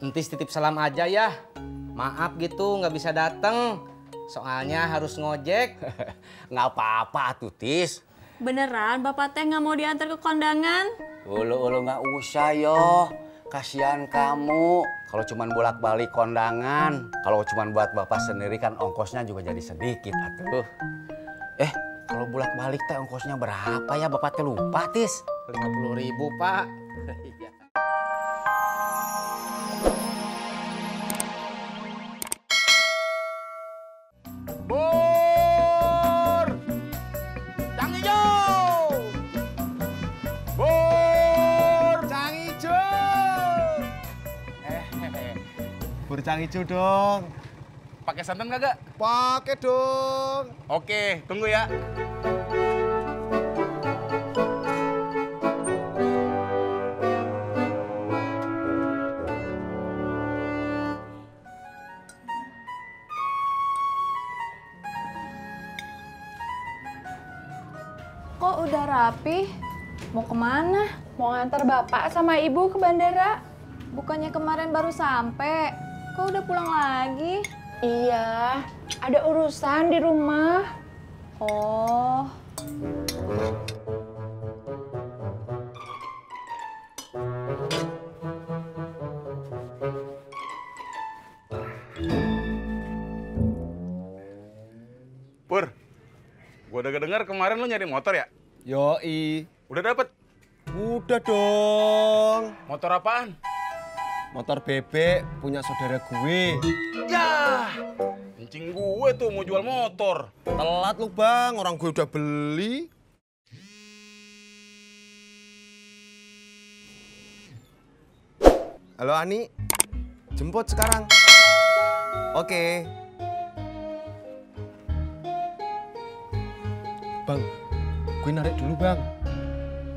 Entis titip salam aja ya. Maaf gitu nggak bisa dateng. Soalnya harus ngojek. Nggak apa-apa tuh, Tis. Beneran Bapak teh nggak mau diantar ke kondangan? Ulu nggak usah yo. Kasihan kamu. Kalau cuman bolak-balik kondangan. Kalau cuman buat bapak sendiri kan ongkosnya juga jadi sedikit atuh. Kalau bolak-balik teh ongkosnya berapa ya bapak teh lupa, Tis? 50.000 Pak. Bur! Cang hijau! Bur! Cang hijau! Bur cang hijau dong. Pakai santan kagak? Pakai dong. Oke, tunggu ya. Kok udah rapi? Mau kemana? Mau ngantar bapak sama ibu ke bandara. Bukannya kemarin baru sampai. Kok udah pulang lagi? Iya, ada urusan di rumah. Oh. Pur, gua udah dengar kemarin lu nyari motor ya? Yoi. Udah dapet? Udah dong. Motor apaan? Motor bebek punya saudara gue. Ya, kencing gue tuh mau jual motor. Telat lu bang, orang gue udah beli. Halo Ani, jemput sekarang. Oke. Bang, gue narik dulu bang.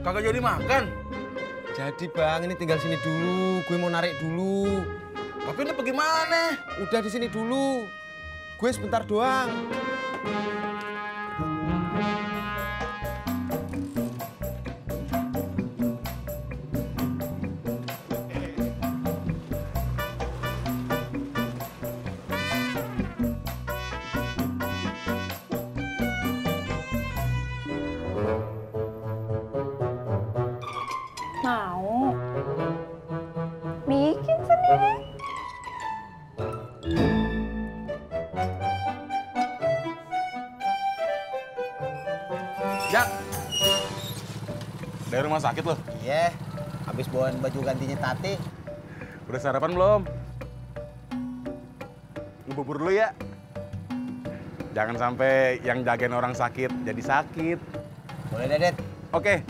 Kagak jadi makan. Jadi bang, ini tinggal sini dulu. Gue mau narik dulu. Tapi ini bagaimana? Udah di sini dulu. Gue sebentar doang. Mau? Bikin sendiri. Jak, dari rumah sakit loh. Iya, habis bawain baju gantinya Tati. Udah sarapan belum? Lu bubur dulu ya. Jangan sampai yang jagain orang sakit jadi sakit. Boleh deh, Det. Oke,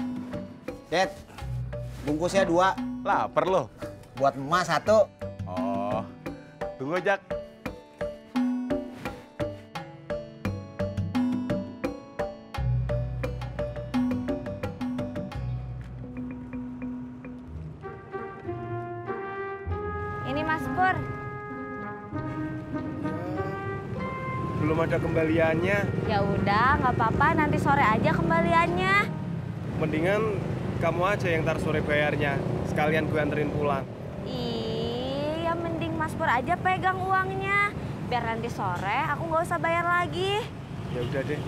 Det, bungkusnya 2, lapar lo. buat emas 1. Oh, tunggu Jak. Ini Mas Pur. Belum ada kembaliannya. Ya udah, nggak apa-apa. Nanti sore aja kembaliannya. Mendingan kamu aja yang ntar sore bayarnya. Sekalian gue anterin pulang. Iya, mending Mas Pur aja pegang uangnya. Biar nanti sore aku nggak usah bayar lagi. Ya udah deh.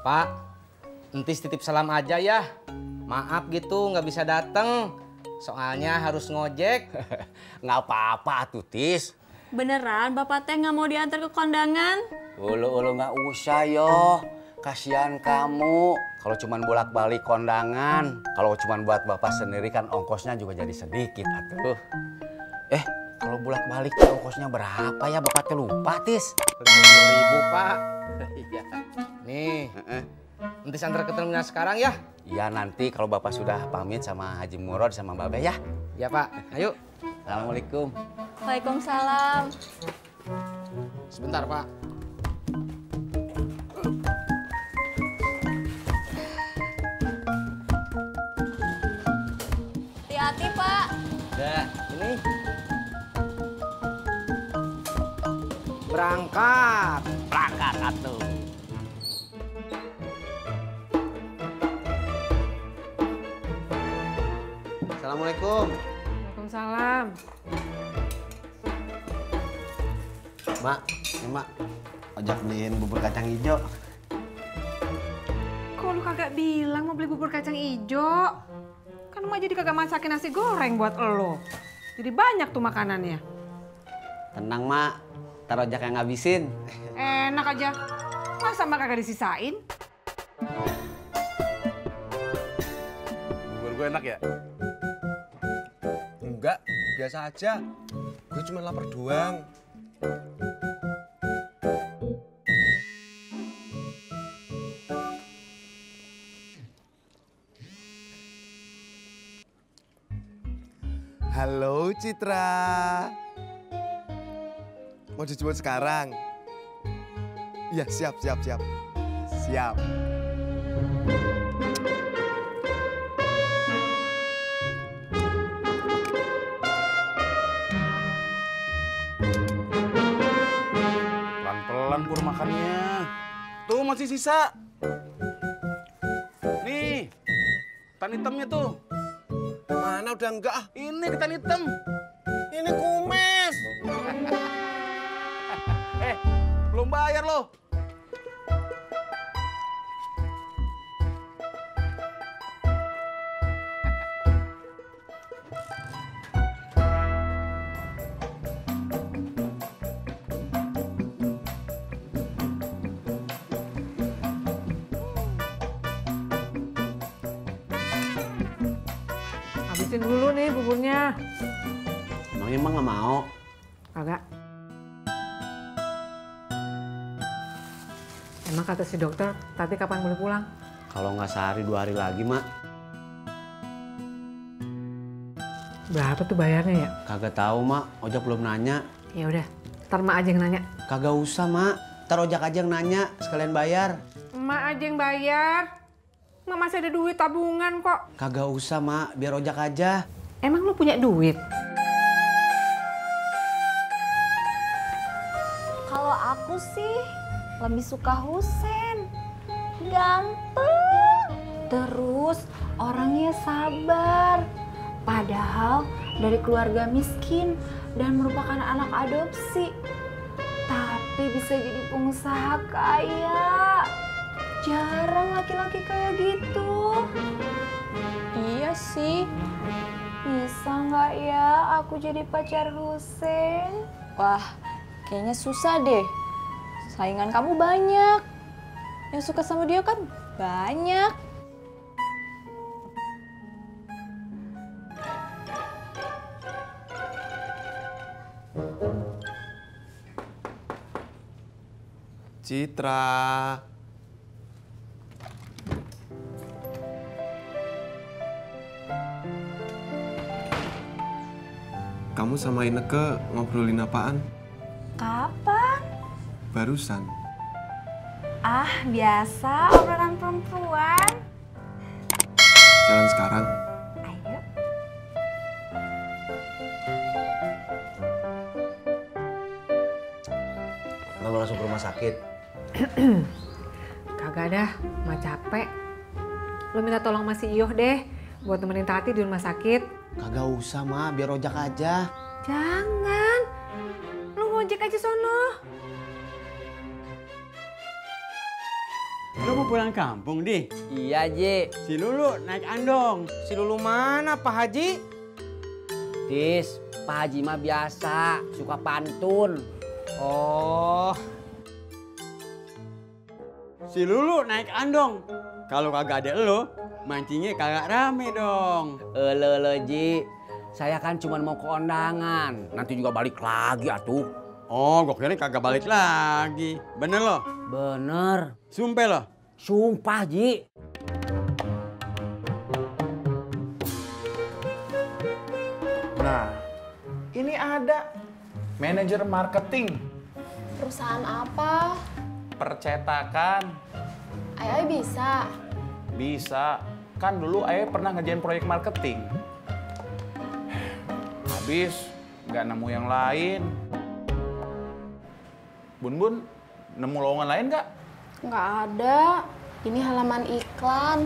Pak, entis titip salam aja ya. Maaf gitu nggak bisa dateng. Soalnya harus ngojek. Nggak apa-apa tuh, Tis. Beneran Bapak teh nggak mau diantar ke kondangan? Ulu nggak usah yo. Kasihan kamu. Kalau cuman bolak-balik kondangan. Kalau cuman buat bapak sendiri kan ongkosnya juga jadi sedikit atuh. Kalau bolak-balik tuh ongkosnya berapa ya bapak teh lupa, Tis? 50.000 Pak. Nih, entis antar ke terminal sekarang ya. Iya nanti kalau bapak sudah pamit sama Haji Murad sama Mbak Be ya. Ya Pak, ayo. Assalamualaikum. Waalaikumsalam. Sebentar Pak. Hati-hati Pak. Ya, ini berangkat. Berangkat atuh. Assalamualaikum. Waalaikumsalam. Mak, ini mak. Ojak beliin bubur kacang hijau. Kok lu kagak bilang mau beli bubur kacang ijo? Kan emak jadi kagak masakin nasi goreng buat lo. Jadi banyak tuh makanannya. Tenang, Mak. Ntar ojak yang ngabisin. Enak aja. Masa emak kagak disisain? Bubur gue enak ya? Enggak, biasa aja. Gue cuma lapar doang. Halo Citra. Mau dijemput sekarang? Iya, siap. Siap. Pelan-pelan Pur makannya. Tuh masih sisa. Nih, ketan hitamnya tuh. Mana udah enggak ah? Ini ketan hitam. Ini kumis. Belum bayar loh. Habisin dulu nih buburnya. Emangnya emang nggak mau? Kagak. Emang kata si dokter, Tati kapan boleh pulang? Kalau nggak sehari 2 hari lagi, Mak. Berapa tuh bayarnya ya? Kagak tahu, Mak. Ojak belum nanya. Ya udah, ntar emak aja yang nanya. Kagak usah, Mak. Ntar ojak aja yang nanya, sekalian bayar. Emak aja yang bayar. Emak masih ada duit tabungan kok. Kagak usah, Mak. Biar ojak aja. Emang lu punya duit? Kalau aku sih lebih suka Husen. Ganteng. Terus orangnya sabar. Padahal dari keluarga miskin dan merupakan anak adopsi. Tapi bisa jadi pengusaha kaya. Jarang laki-laki kayak gitu. Iya sih. Bisa nggak ya aku jadi pacar Husen? Wah, kayaknya susah deh. Saingan kamu banyak. Yang suka sama dia kan banyak. Citra. Kamu sama Ineke ngobrolin apaan? Kapan? Barusan. Ah, biasa obrolan perempuan. Jalan sekarang. Ayo. Nggak mau langsung ke rumah sakit. Kagak dah, emak capek. Lu minta tolong masih Iyoh deh buat temenin Tati di rumah sakit. Kagak usah, Mak. Biar ojak aja. Jangan. Lu ngojek aja sono. Lu mau pulang kampung, Di? Iya, Ji. Si Lulu naik andong. Si Lulu mana, Pak Haji? Tis, Pak Haji mah biasa. Suka pantun. Oh, Si Lulu naik andong. Kalau kagak ada elo, mancingnya kagak rame dong. Ele, Ji. Saya kan cuma mau ke kondangan. Nanti juga balik lagi, atuh. Oh, gua kira kagak balik lagi. Bener lo? Bener. Sumpah lo? Sumpah, Ji. Nah, ini ada manajer marketing, Perusahaan apa? percetakan. Ai bisa. Bisa, kan dulu Ayah pernah ngerjain proyek marketing. Habis, nggak nemu yang lain. Bun, nemu lowongan lain nggak? Nggak ada. Ini halaman iklan.